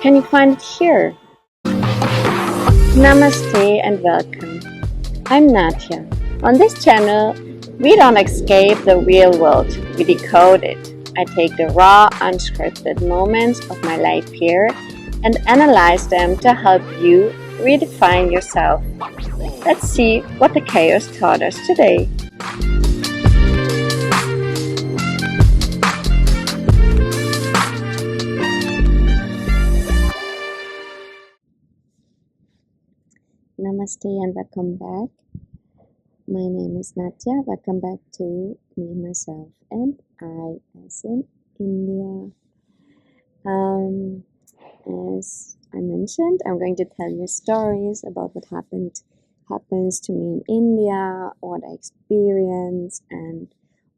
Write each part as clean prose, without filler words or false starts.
Can you find it here? Namaste and welcome. I'm Nadja. On this channel, we don't escape the real world, we decode it. I take the raw, unscripted moments of my life here and analyze them to help you redefine yourself. Let's see what the chaos taught us today. Namaste and welcome back. My name is Nadja. Welcome back to me, myself, and I as in India. As I mentioned, I'm going to tell you stories about what happens to me in India, what I experience, and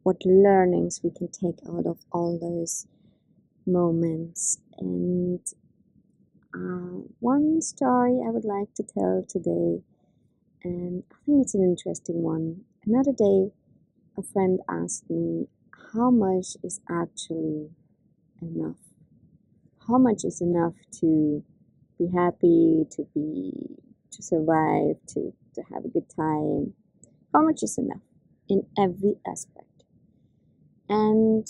what learnings we can take out of all those moments. And one story I would like to tell today, and I think it's an interesting one. Another day, a friend asked me, how much is actually enough? How much is enough to be happy, to survive, to have a good time? How much is enough in every aspect? And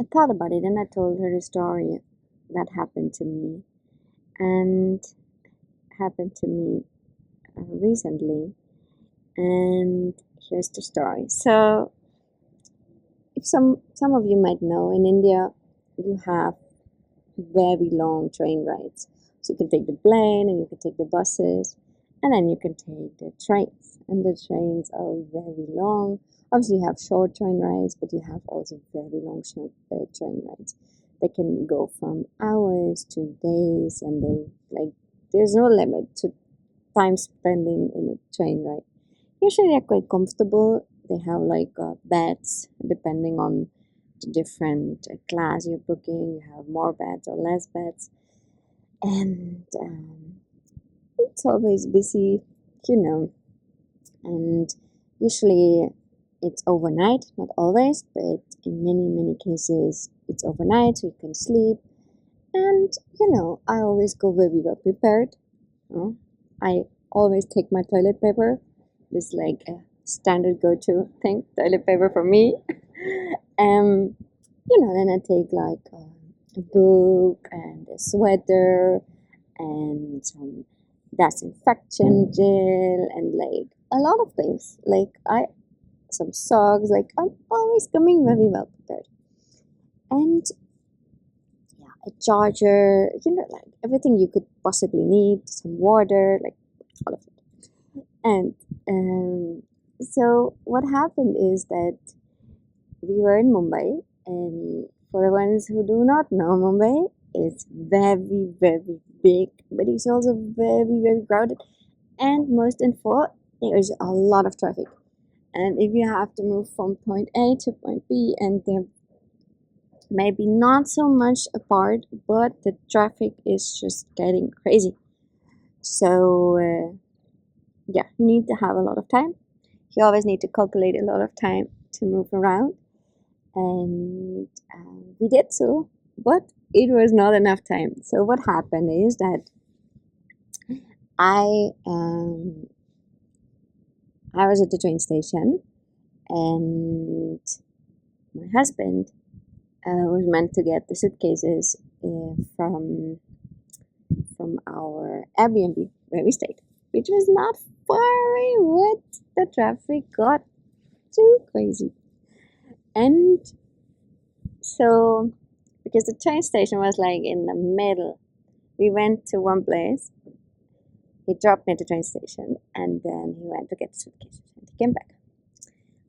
I thought about it and I told her the story that happened to me and happened to me recently. And here's the story. So if some of you might know, in India you have very long train rides. So you can take the plane and you can take the buses and then you can take the trains. And the trains are very long. Obviously you have short train rides, but you have also very long train rides. They can go from hours to days, and there's no limit to time spending in a train ride. Usually they're quite comfortable. They have beds depending on the different class you're booking. You have more beds or less beds, and it's always busy, you know. And usually it's overnight, not always, but in many cases it's overnight, so you can sleep. And I always go very well prepared. I always take my toilet paper. This is like a standard go-to thing, toilet paper for me. Then I take a book and a sweater and some disinfection gel and a lot of things. Some socks. I'm always coming very well prepared. And a charger, everything you could possibly need, some water, all of it. And so what happened is that we were in Mumbai, and for the ones who do not know Mumbai, it's very big, but it's also very crowded. And most important, there's a lot of traffic. And if you have to move from point A to point B, and they're maybe not so much apart, but the traffic is just getting crazy. So you need to have a lot of time. You always need to calculate a lot of time to move around, and we did so, but it was not enough time. So what happened is that I was at the train station, and my husband was meant to get the suitcases from our Airbnb where we stayed, which was not far away, but the traffic got too crazy. And so, because the train station was in the middle, we went to one place. He dropped me at the train station, and then he went to get the suitcases, and he came back.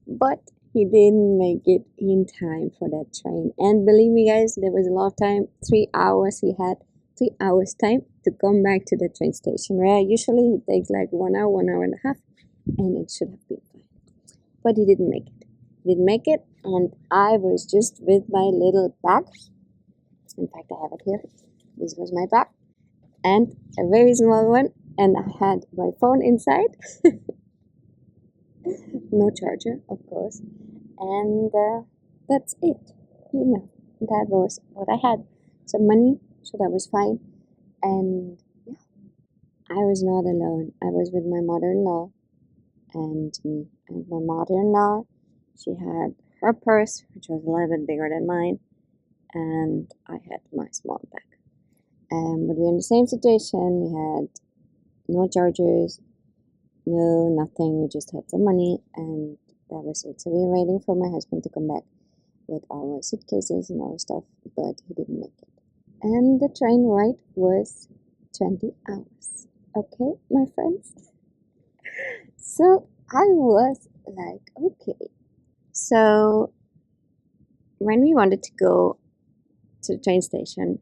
But he didn't make it in time for that train. And believe me, guys, there was a lot of time. 3 hours. He had 3 hours time to come back to the train station, where usually it takes 1 hour, 1 hour and a half, and it should have been fine. But he didn't make it. And I was just with my little bag. In fact, I have it here. This was my bag, and a very small one, and I had my phone inside. No charger, of course, and that's it. That was what I had. Some money so that was fine. And yeah, I was not alone. I was with my mother-in-law and me. And my mother-in-law, she had her purse, which was a little bit bigger than mine, and I had my small bag. But we were in the same situation. We had no chargers, no nothing. We just had some money, and that was it. So we were waiting for my husband to come back with our suitcases and our stuff, but he didn't make it. And the train ride was 20 hours. Okay, my friends? So I was like, okay. So when we wanted to go to the train station,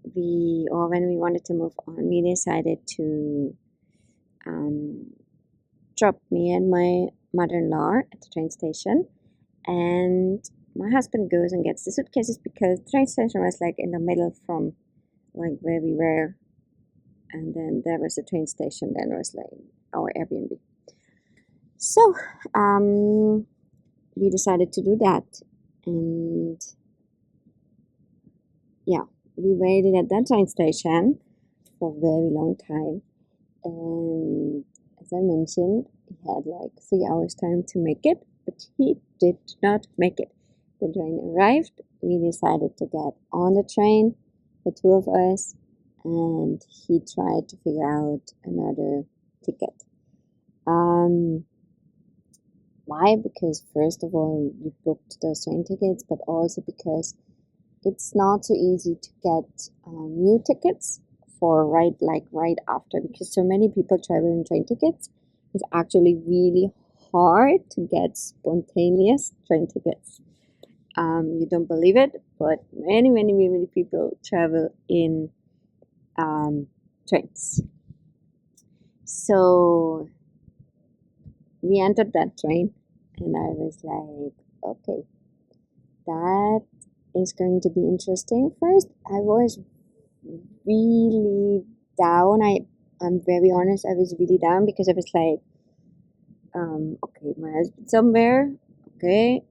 when we wanted to move on, we decided to drop me and my mother-in-law at the train station, and my husband goes and gets the suitcases because the train station was like in the middle from like where we were, and then there was a train station, then was like our Airbnb. So we decided to do that, and yeah, we waited at that train station for a very long time, and as I mentioned, he had like 3 hours time to make it, but he did not make it. The train arrived, we decided to get on the train, the two of us, and he tried to figure out another ticket. Why? Because first of all, we booked those train tickets, but also because it's not so easy to get new tickets for right after, because so many people travel in train tickets. It's actually really hard to get spontaneous train tickets. You don't believe it, but many people travel in trains. So we entered that train, and I was like, okay, that is going to be interesting. First, I was really down. I'm very honest, I was really down because I was like, okay, my husband's somewhere, okay,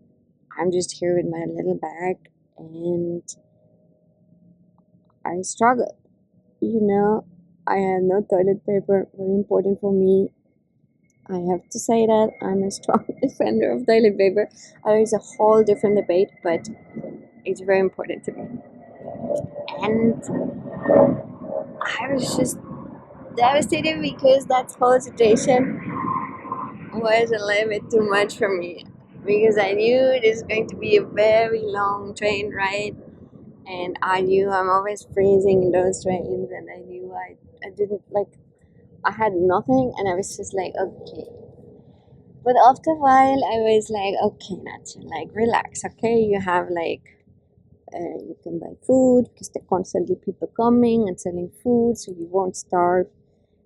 I'm just here with my little bag, and I struggled. I had no toilet paper, very important for me. I have to say that I'm a strong defender of toilet paper. It's a whole different debate, but it's very important to me. And I was just devastated because that whole situation was a little bit too much for me, because I knew it is going to be a very long train ride, and I knew I'm always freezing in those trains, and I knew I didn't like, I had nothing, and I was just like, okay. But after a while, I was like, okay, Nadja, like relax, okay? You have like, you can buy food because there are constantly people coming and selling food, so you won't starve.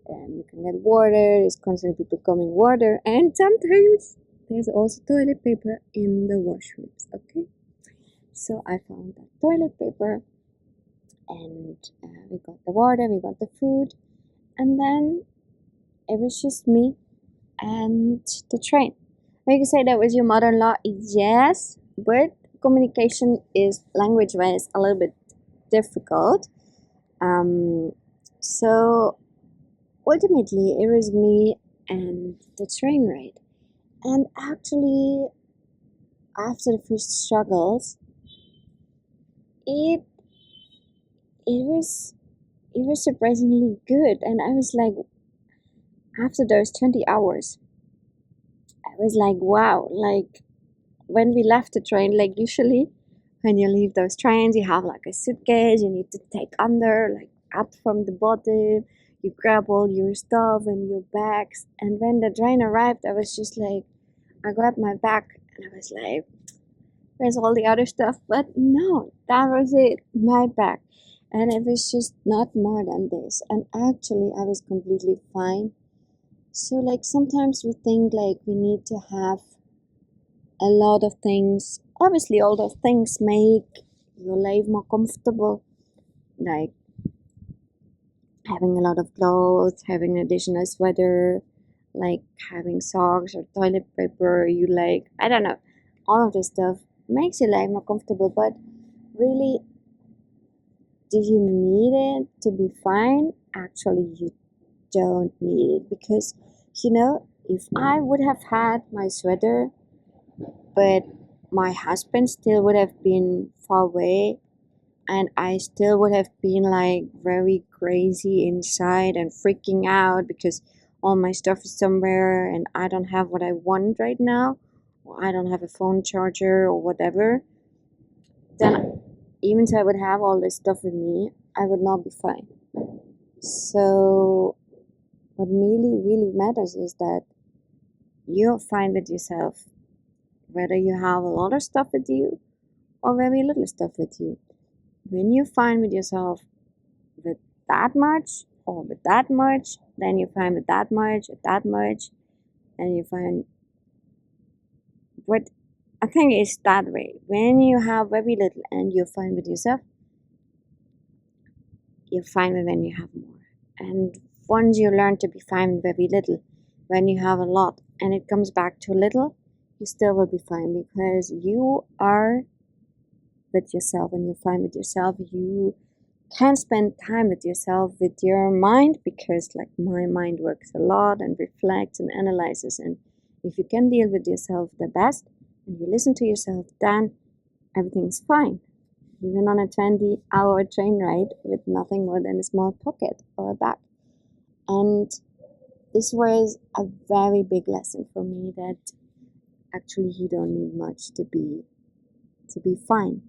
And you can get water, there's constantly people coming water, and sometimes there's also toilet paper in the washrooms, okay? So I found that toilet paper, and we got the water, we got the food, and then it was just me and the train. Like you say, that was your mother-in-law, yes, but communication is language-wise a little bit difficult. So ultimately, it was me and the train ride. And actually, after the first struggles, it it was it was surprisingly good. And I was like, after those 20 hours, I was like, wow, like when we left the train, like usually when you leave those trains, you have like a suitcase you need to take under, like up from the bottom. You grab all your stuff and your bags. And when the train arrived, I was just like, I grabbed my bag and I was like, where's all the other stuff? But no, that was it, my bag. And it was just not more than this. And actually, I was completely fine. So, like, sometimes we think like we need to have a lot of things. Obviously, all those things make your life more comfortable, like having a lot of clothes, having an additional sweater, like having socks or toilet paper. You like, I don't know, all of this stuff makes your life more comfortable. But really, do you need it to be fine? Actually, you don't need it because, if I would have had my sweater, but my husband still would have been far away, and I still would have been like very crazy inside and freaking out because all my stuff is somewhere and I don't have what I want right now, or I don't have a phone charger or whatever, then even though I would have all this stuff with me, I would not be fine. So, what really matters is that you're fine with yourself, whether you have a lot of stuff with you or very little stuff with you. When you're fine with yourself with that much or with that much, then you're fine with that much or that much, and you find what I think is that way. When you have very little and you're fine with yourself, you're fine with when you have more. And once you learn to be fine with very little, when you have a lot and it comes back to little, you still will be fine because you are with yourself and you're fine with yourself. You can spend time with yourself, with your mind, because like my mind works a lot and reflects and analyzes. And if you can deal with yourself the best and you listen to yourself, then everything's fine. Even on a 20-hour train ride with nothing more than a small pocket or a bag. And this was a very big lesson for me that actually you don't need much to be fine.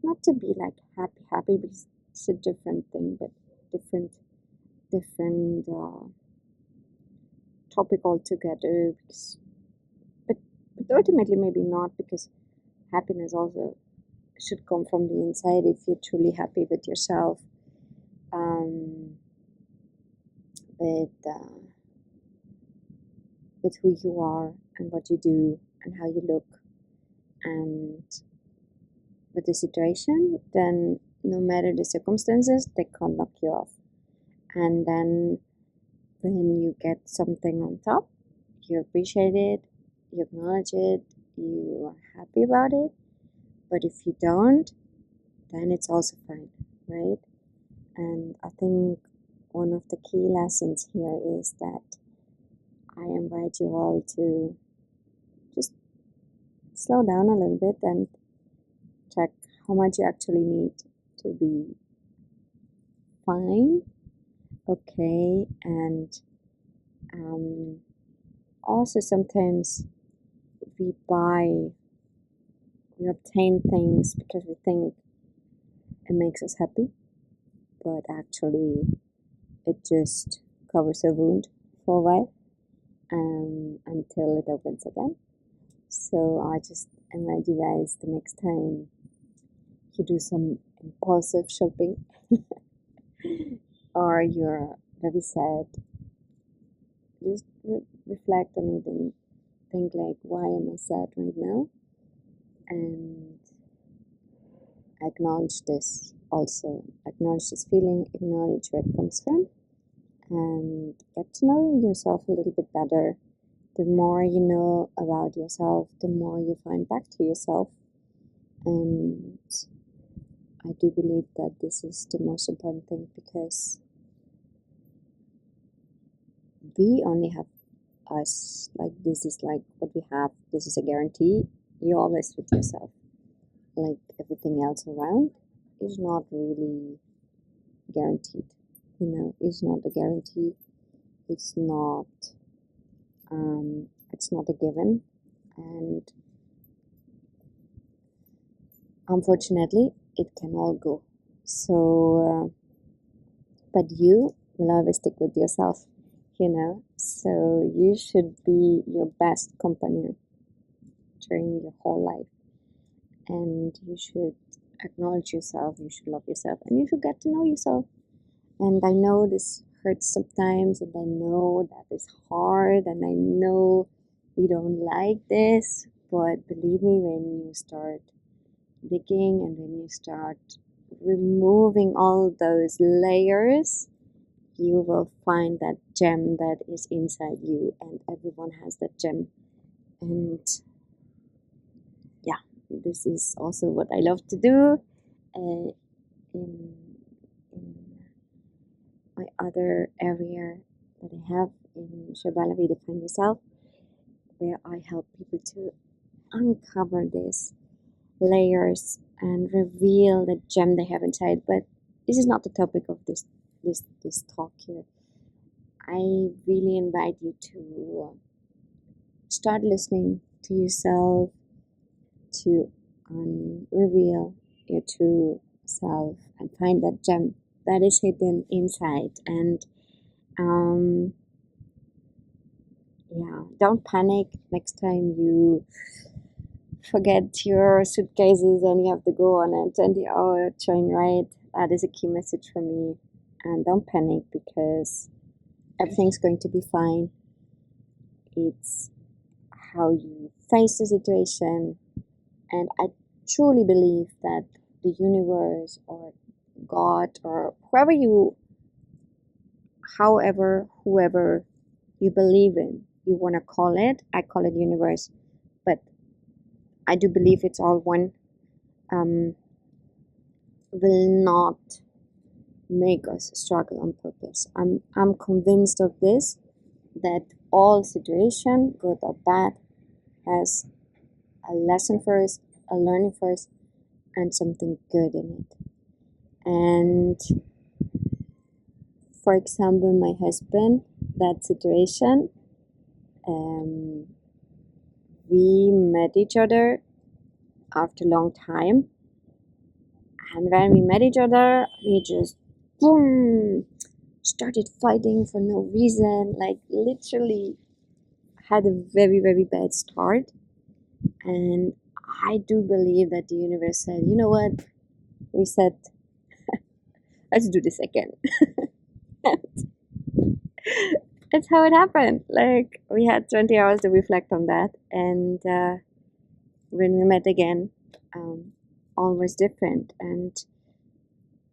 Not to be like happy, because it's a different thing, but different topic altogether. But ultimately maybe not, because happiness also should come from the inside if you're truly happy with yourself, with who you are and what you do and how you look and with the situation, then no matter the circumstances, they can't knock you off. And then when you get something on top, you appreciate it, you acknowledge it, you are happy about it. But if you don't, then it's also fine, right? And I think one of the key lessons here is that I invite you all to just slow down a little bit and check how much you actually need to be fine, okay, and also sometimes we obtain things because we think it makes us happy, but actually it just covers a wound for a while until it opens again. So I just invite you guys the next time you do some impulsive shopping or you're very sad, just reflect on it and think like, why am I sad right now? And acknowledge this also. Acknowledge this feeling, acknowledge where it comes from, and get to know yourself a little bit better. The more you know about yourself, the more you find back to yourself. And I do believe that this is the most important thing, because we only have us. Like, this is like what we have. This is a guarantee. You're always with yourself. Like, everything else around is not really guaranteed. It's not a guarantee. It's not a given. And unfortunately, it can all go. So, but you will always stick with yourself, so you should be your best companion during your whole life. And you should acknowledge yourself, you should love yourself, and you should get to know yourself. And I know this hurts sometimes, and I know that is hard, and I know we don't like this, but believe me, when you start digging and when you start removing all those layers, you will find that gem that is inside you, and everyone has that gem. And yeah, this is also what I love to do in other area that I have in Shabala Redefine Yourself, where I help people to uncover these layers and reveal the gem they have inside. But this is not the topic of this talk here. I really invite you to start listening to yourself, to reveal your true self and find that gem that is hidden inside. And don't panic next time you forget your suitcases and you have to go on a 20-hour train ride. That is a key message for me. And don't panic, because everything's going to be fine. It's how you face the situation. And I truly believe that the universe or God or whoever you believe in, you want to call it, I call it universe, but I do believe it's all one, will not make us struggle on purpose. I'm convinced of this, that all situation, good or bad, has a lesson for us, a learning for us, and something good in it. And for example, my husband, that situation, we met each other after a long time, and when we met each other, we just boom started fighting for no reason, like literally had a very, very bad start. And I do believe that the universe said, you know what, we said, let's do this again. That's how it happened. Like, we had 20 hours to reflect on that, and when we met again, all was different. And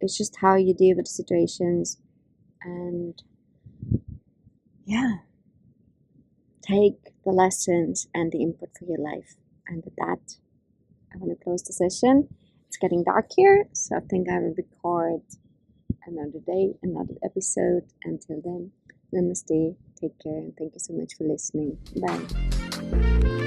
it's just how you deal with situations, and take the lessons and the input for your life. And with that, I want to close the session. It's getting dark here, so I think I will record another day, another episode. Until then, namaste, take care, and thank you so much for listening. Bye.